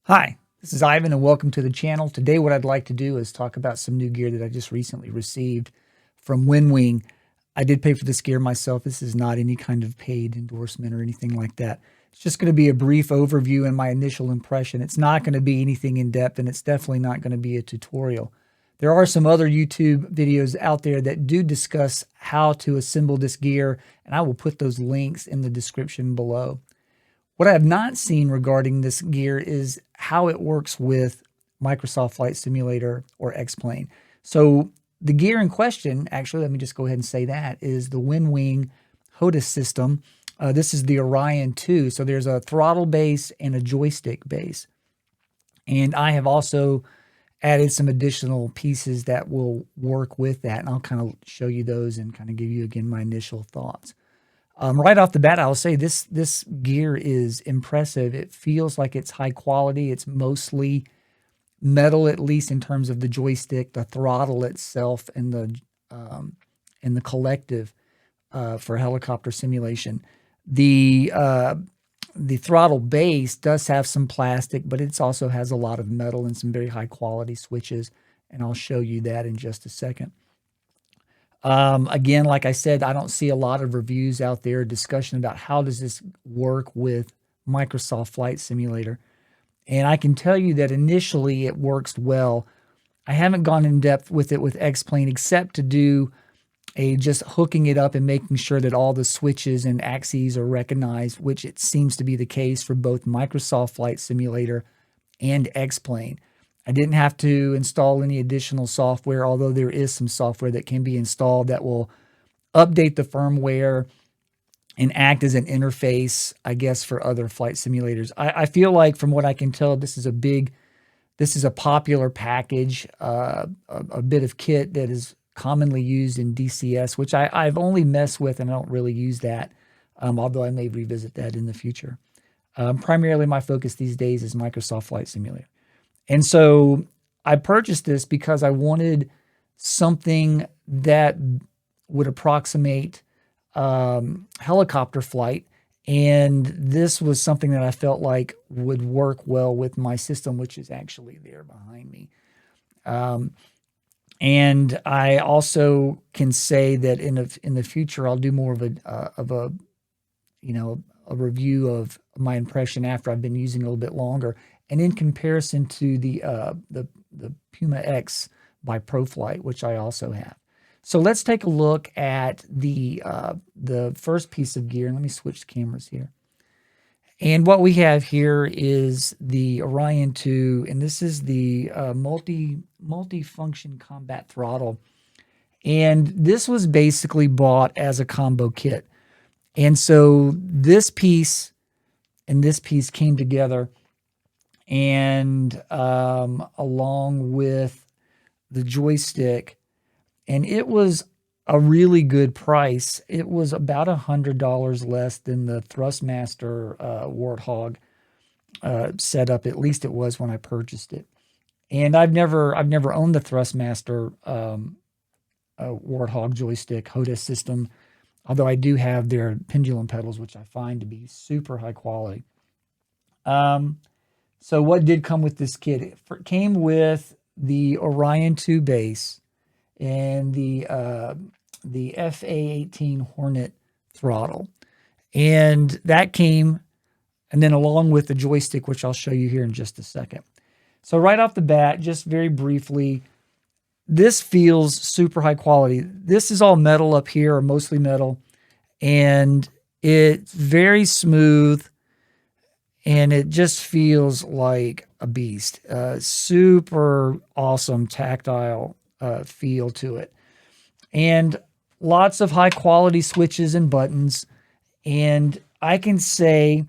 Hi, this is Ivan and welcome to the channel. Today what I'd like to do is talk about some new gear that I just recently received from Winwing. I did pay for this gear myself. This is not any kind of paid endorsement or anything like that. It's just going to be a brief overview and my initial impression. It's not going to be anything in depth, and it's definitely not going to be a tutorial. There are some other YouTube videos out there that do discuss how to assemble this gear, and I will put those links in the description below. What I have not seen regarding this gear is how it works with Microsoft Flight Simulator or X-Plane. So the gear in question, actually, let me just go ahead and say that, is the Winwing HOTAS system. This is the Orion 2. So there's a throttle base and a joystick base. And I have also added some additional pieces that will work with that. And I'll kind of show you those and kind of give you, again, my initial thoughts. Right off the bat, I'll say this gear is impressive. It feels like it's high quality. It's mostly metal, at least in terms of the joystick, the throttle itself, and the collective for helicopter simulation. The throttle base does have some plastic, but it also has a lot of metal and some very high quality switches, and I'll show you that in just a second. Again, like I said, I don't see a lot of reviews out there, discussion about how does this work with Microsoft Flight Simulator. And I can tell you that initially it works well. I haven't gone in depth with it with X-Plane except to do just hooking it up and making sure that all the switches and axes are recognized, which it seems to be the case for both Microsoft Flight Simulator and X-Plane. I didn't have to install any additional software, although there is some software that can be installed that will update the firmware and act as an interface, I guess, for other flight simulators. I feel like, from what I can tell, this is a popular package, a bit of kit that is commonly used in DCS, which I've only messed with, and I don't really use that, although I may revisit that in the future. Primarily, my focus these days is Microsoft Flight Simulator. And so I purchased this because I wanted something that would approximate helicopter flight. And this was something that I felt like would work well with my system, which is actually there behind me. And I also can say that in the future, I'll do more of a review of my impression after I've been using it a little bit longer. And in comparison to the Puma X by ProFlight, which I also have. So let's take a look at the first piece of gear. Let me switch cameras here. And what we have here is the Orion 2, and this is the multi-function combat throttle. And this was basically bought as a combo kit. And so this piece and this piece came together, and along with the joystick, and it was a really good price. It was about $100 less than the Thrustmaster Warthog setup. At least it was when I purchased it. And I've never owned the Thrustmaster Warthog joystick HOTAS system, although I do have their pendulum pedals, which I find to be super high quality. So what did come with this kit? It came with the Orion 2 base and the FA18 Hornet Throttle. And that came, and then along with the joystick, which I'll show you here in just a second. So right off the bat, just very briefly, this feels super high quality. This is all metal up here, or mostly metal, and it's very smooth. And it just feels like a beast. Super awesome tactile feel to it. And lots of high quality switches and buttons. And I can say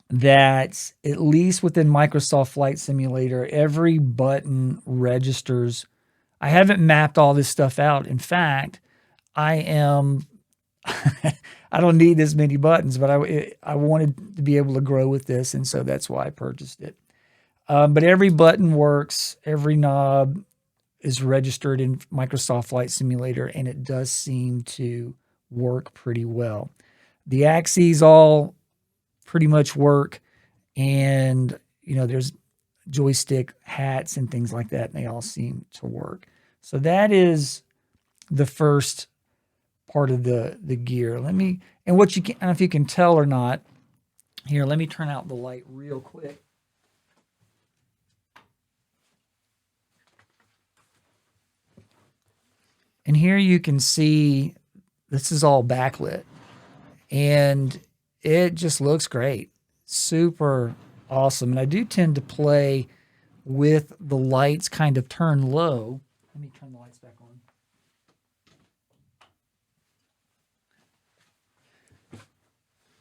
that at least within Microsoft Flight Simulator, every button registers. I haven't mapped all this stuff out. In fact, I don't need this many buttons, but I wanted to be able to grow with this, and so that's why I purchased it. But every button works, every knob is registered in Microsoft Flight Simulator, and it does seem to work pretty well. The axes all pretty much work, and there's joystick hats and things like that, and they all seem to work. So that is the first part of the gear. And what you can, I don't know if you can tell or not. Here, let me turn out the light real quick. And here you can see this is all backlit, and it just looks great. Super awesome. And I do tend to play with the lights kind of turned low. Let me turn the lights back on.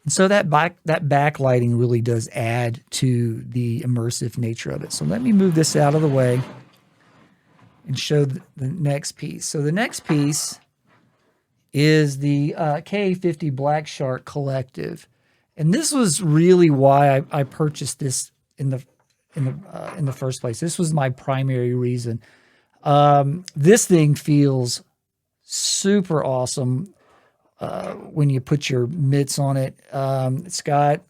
And so that backlighting really does add to the immersive nature of it. So let me move this out of the way and show the next piece. So the next piece is the KA-50 Black Shark Collective, and this was really why I purchased this in the first place. This was my primary reason. This thing feels super awesome when you put your mitts on it. It's got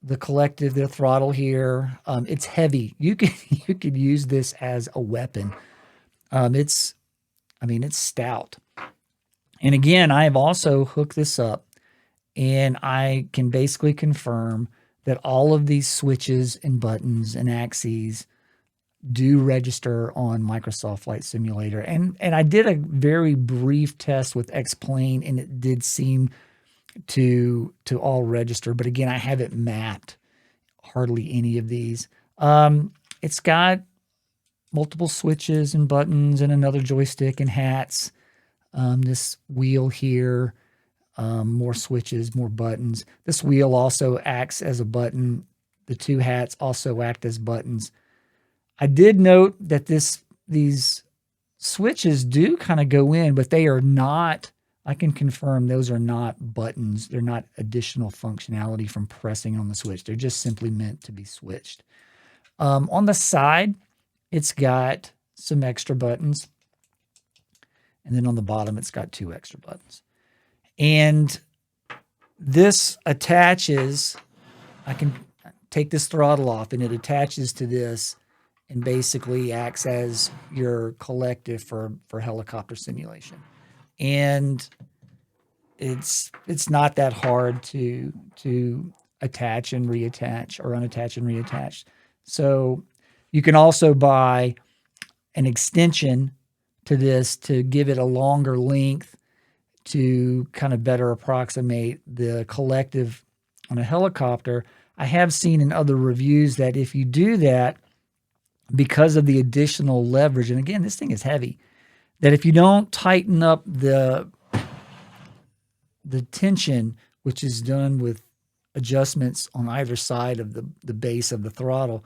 the collective, the throttle here. It's heavy. You could use this as a weapon. It's stout. And again, I have also hooked this up, and I can basically confirm that all of these switches and buttons and axes do register on Microsoft Flight Simulator. And I did a very brief test with X-Plane, and it did seem to all register. But again, I haven't mapped hardly any of these. It's got multiple switches and buttons and another joystick and hats. This wheel here, more switches, more buttons. This wheel also acts as a button. The two hats also act as buttons. I did note that these switches do kind of go in, but they are not, I can confirm those are not buttons. They're not additional functionality from pressing on the switch. They're just simply meant to be switched. On the side, it's got some extra buttons. And then on the bottom, it's got 2 extra buttons. And this attaches, I can take this throttle off, and it attaches to this and basically acts as your collective for helicopter simulation. And it's not that hard to attach and reattach, or unattach and reattach. So you can also buy an extension to this to give it a longer length to kind of better approximate the collective on a helicopter. I have seen in other reviews that if you do that, because of the additional leverage, and again, this thing is heavy, that if you don't tighten up the tension, which is done with adjustments on either side of the base of the throttle,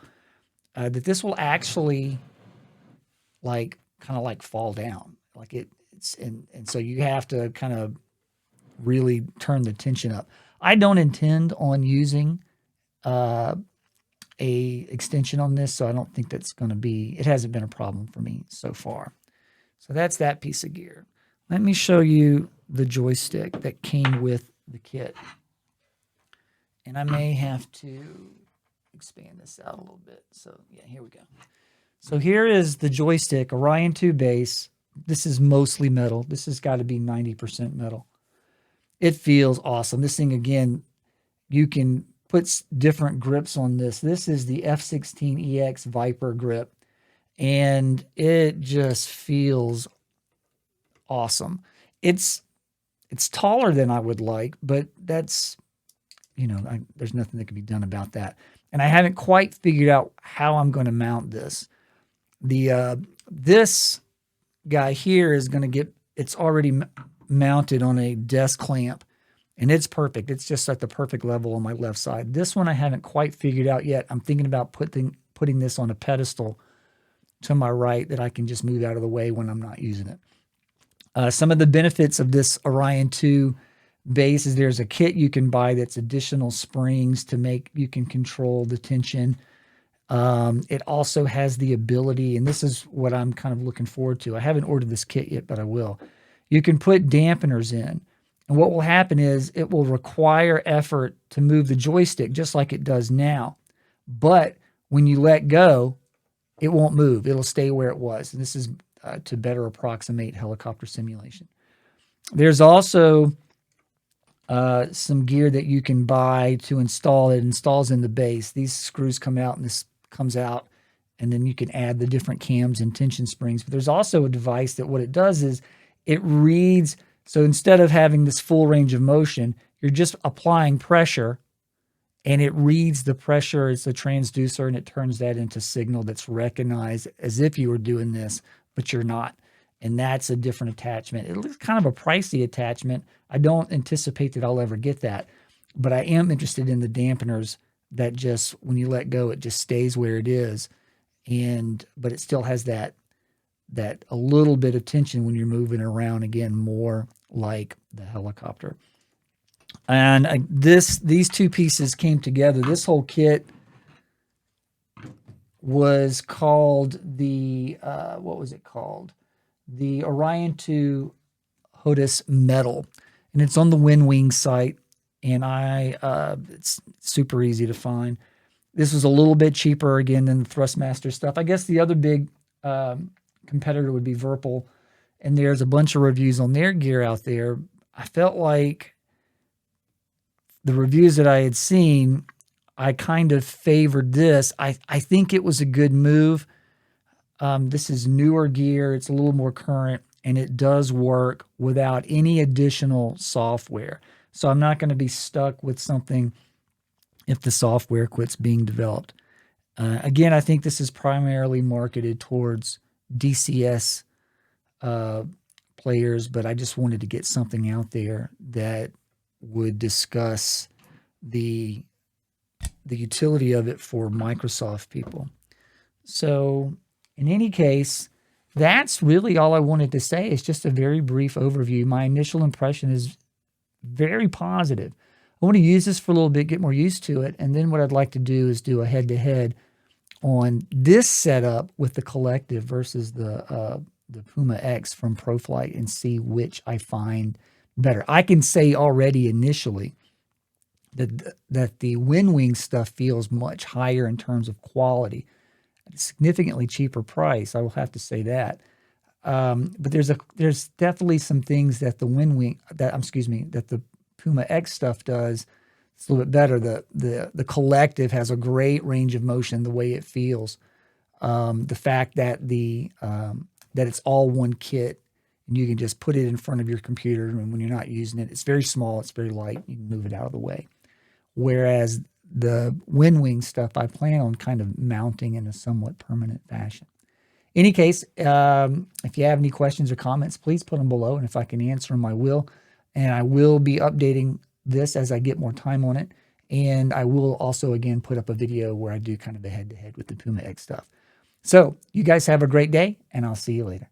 that this will actually kind of fall down. And so you have to kind of really turn the tension up. I don't intend on using a extension on this, so I don't think that's going to be, it hasn't been a problem for me so far. So that's that piece of gear. Let me show you the joystick that came with the kit. And I may have to expand this out a little bit. So yeah, here we go. So here is the joystick, Orion 2 base. This is mostly metal. This has got to be 90% metal. It feels awesome. This thing, again, you can put different grips on this. This is the F16 EX Viper grip, and it just feels awesome. It's taller than I would like, but that's, there's nothing that can be done about that. And I haven't quite figured out how I'm going to mount this. This guy here is going to get, it's already mounted on a desk clamp, and it's perfect. It's just at the perfect level on my left side. This one I haven't quite figured out yet. I'm thinking about putting this on a pedestal to my right that I can just move out of the way when I'm not using it. Some of the benefits of this Orion 2 base is there's a kit you can buy that's additional springs to make, you can control the tension. It also has the ability, and this is what I'm kind of looking forward to. I haven't ordered this kit yet, but I will. You can put dampeners in, and what will happen is it will require effort to move the joystick just like it does now. but when you let go, it won't move. It'll stay where it was. And this is to better approximate helicopter simulation. There's also some gear that you can buy to install. It installs in the base. These screws come out and this comes out, and then you can add the different cams and tension springs. But there's also a device that what it does is it reads. So instead of having this full range of motion, you're just applying pressure, and it reads the pressure. It's a transducer, and it turns that into signal that's recognized as if you were doing this, but you're not. And that's a different attachment. It looks kind of a pricey attachment. I don't anticipate that I'll ever get that, but I am interested in the dampeners that just, when you let go, it just stays where it is. But it still has that a little bit of tension when you're moving around, again, more like the helicopter. And these two pieces came together. This whole kit was called the, what was it called? The Orion 2 HOTAS Metal. And it's on the Winwings site. And it's super easy to find. This was a little bit cheaper, again, than the Thrustmaster stuff. I guess the other big competitor would be Virpil. And there's a bunch of reviews on their gear out there. I felt like the reviews that I had seen, I kind of favored this. I think it was a good move. This is newer gear. It's a little more current, and it does work without any additional software. So I'm not going to be stuck with something if the software quits being developed. Again, I think this is primarily marketed towards DCS players, but I just wanted to get something out there that would discuss the utility of it for Microsoft people. So in any case, that's really all I wanted to say. It's just a very brief overview. My initial impression is very positive. I want to use this for a little bit, get more used to it, and then what I'd like to do is do a head-to-head on this setup with the Collective versus the Puma X from ProFlight and see which I find better. I can say already initially that the Winwing stuff feels much higher in terms of quality, at a significantly cheaper price. I will have to say that. But there's definitely some things that the that the Puma X stuff does. It's a little bit better. The Collective has a great range of motion, the way it feels. The fact that that it's all one kit, and you can just put it in front of your computer, and when you're not using it, it's very small, it's very light, you can move it out of the way. Whereas the Winwing stuff, I plan on kind of mounting in a somewhat permanent fashion. In any case, if you have any questions or comments, please put them below, and if I can answer them, I will. And I will be updating this as I get more time on it. And I will also, again, put up a video where I do kind of a head-to-head with the Puma X stuff. So you guys have a great day, and I'll see you later.